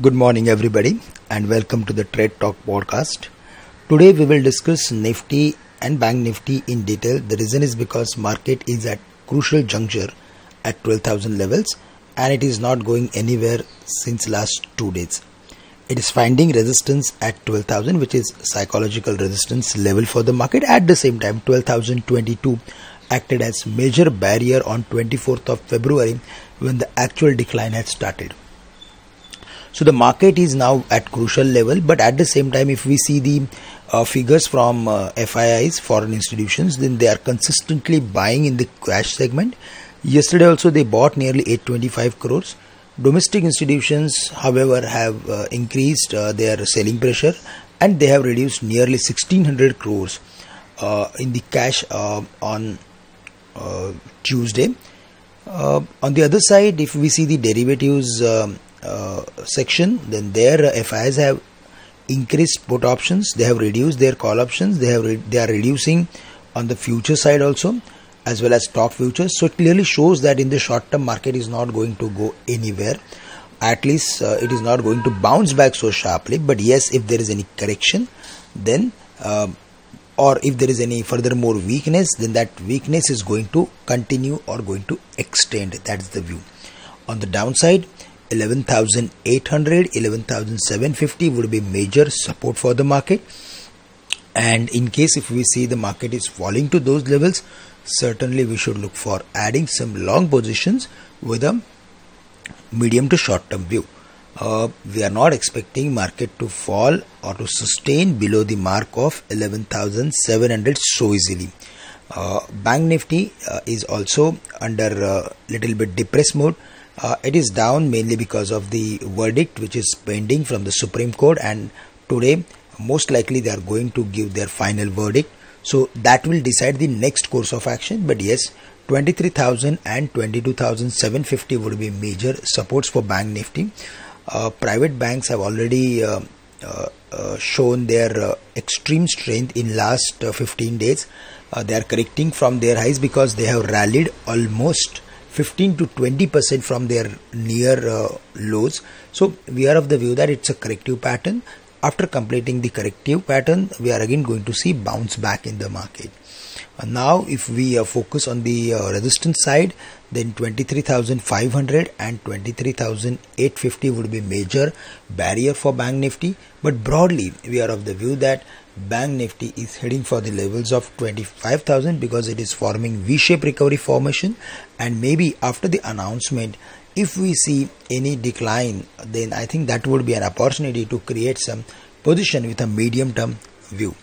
Good morning everybody and welcome to the Trade Talk podcast. Today we will discuss Nifty and Bank Nifty in detail. The reason is because market is at crucial juncture at 12,000 levels and it is not going anywhere since last 2 days. It is finding resistance at 12,000, which is psychological resistance level for the market. At the same time, 12,022 acted as major barrier on 24th of February when the actual decline had started. So the market is now at crucial level, but at the same time, if we see the figures from FIIs, foreign institutions, then they are consistently buying in the cash segment. Yesterday also they bought nearly 825 crores. Domestic institutions, however, have increased their selling pressure and they have reduced nearly 1600 crores in the cash on Tuesday. On the other side, if we see the derivatives section, then their FIs have increased put options, they have reduced their call options, they are reducing on the future side also, as well as stock futures. So it clearly shows that in the short term market is not going to go anywhere. At least it is not going to bounce back so sharply. But yes, if there is any correction, then or if there is any further more weakness, then that weakness is going to continue or going to extend. That's the view. On the downside, 11,800, 11,750 would be major support for the market. And in case if we see the market is falling to those levels, certainly we should look for adding some long positions with a medium to short term view. We are not expecting market to fall or to sustain below the mark of 11,700 so easily. Bank Nifty is also under a little bit depressed mode. It is down mainly because of the verdict which is pending from the Supreme Court, and today most likely they are going to give their final verdict. So that will decide the next course of action. But yes, 23,000 and 22,750 would be major supports for Bank Nifty. Private banks have already shown their extreme strength in last 15 days. They are correcting from their highs because they have rallied almost 15 to 20% from their near lows. So we are of the view that it's a corrective pattern. After completing the corrective pattern, we are again going to see bounce back in the market. Now if we focus on the resistance side, then 23,500 and 23,850 would be major barrier for Bank Nifty. But broadly, we are of the view that Bank Nifty is heading for the levels of 25,000 because it is forming V-shaped recovery formation, and maybe after the announcement, if we see any decline, then I think that would be an opportunity to create some position with a medium term view.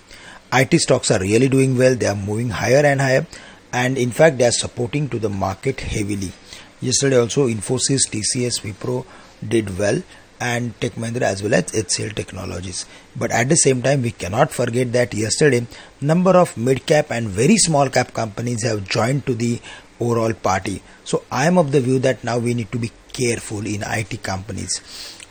IT stocks are really doing well. They are moving higher and higher, and in fact they are supporting to the market heavily. Yesterday also Infosys, TCS, Wipro did well, and Tech Mahindra as well as HCL Technologies. But at the same time, we cannot forget that yesterday number of mid cap and very small cap companies have joined to the overall party. So I am of the view that now we need to be careful in IT companies.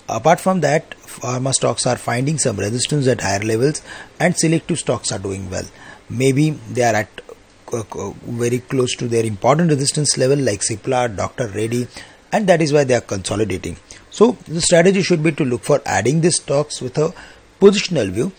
Apart from that, pharma stocks are finding some resistance at higher levels and selective stocks are doing well. Maybe they are at very close to their important resistance level like Cipla, Dr. Reddy, and that is why they are consolidating. So the strategy should be to look for adding these stocks with a positional view.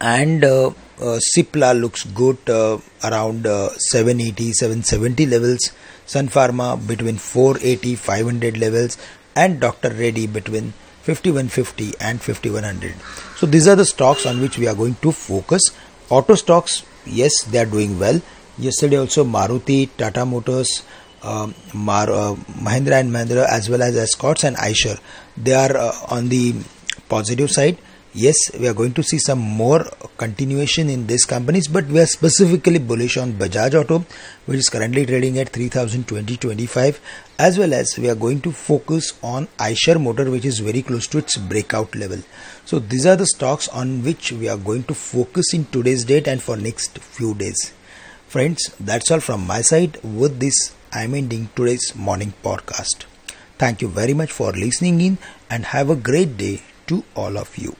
And Cipla looks good around 780, 770 levels. Sun Pharma between 480, 500 levels, and Dr. Reddy between 5150 and 5100. So these are the stocks on which we are going to focus. Auto stocks, yes, they are doing well. Yesterday also Maruti, Tata Motors, Mahindra and Mahindra as well as Escorts and Eicher, they are on the positive side. Yes, we are going to see some more continuation in these companies, but we are specifically bullish on Bajaj Auto, which is currently trading at 3,020.25, as well as we are going to focus on Eicher Motor, which is very close to its breakout level. So these are the stocks on which we are going to focus in today's date and for next few days. Friends, that's all from my side. With this, I am ending today's morning podcast. Thank you very much for listening in and have a great day to all of you.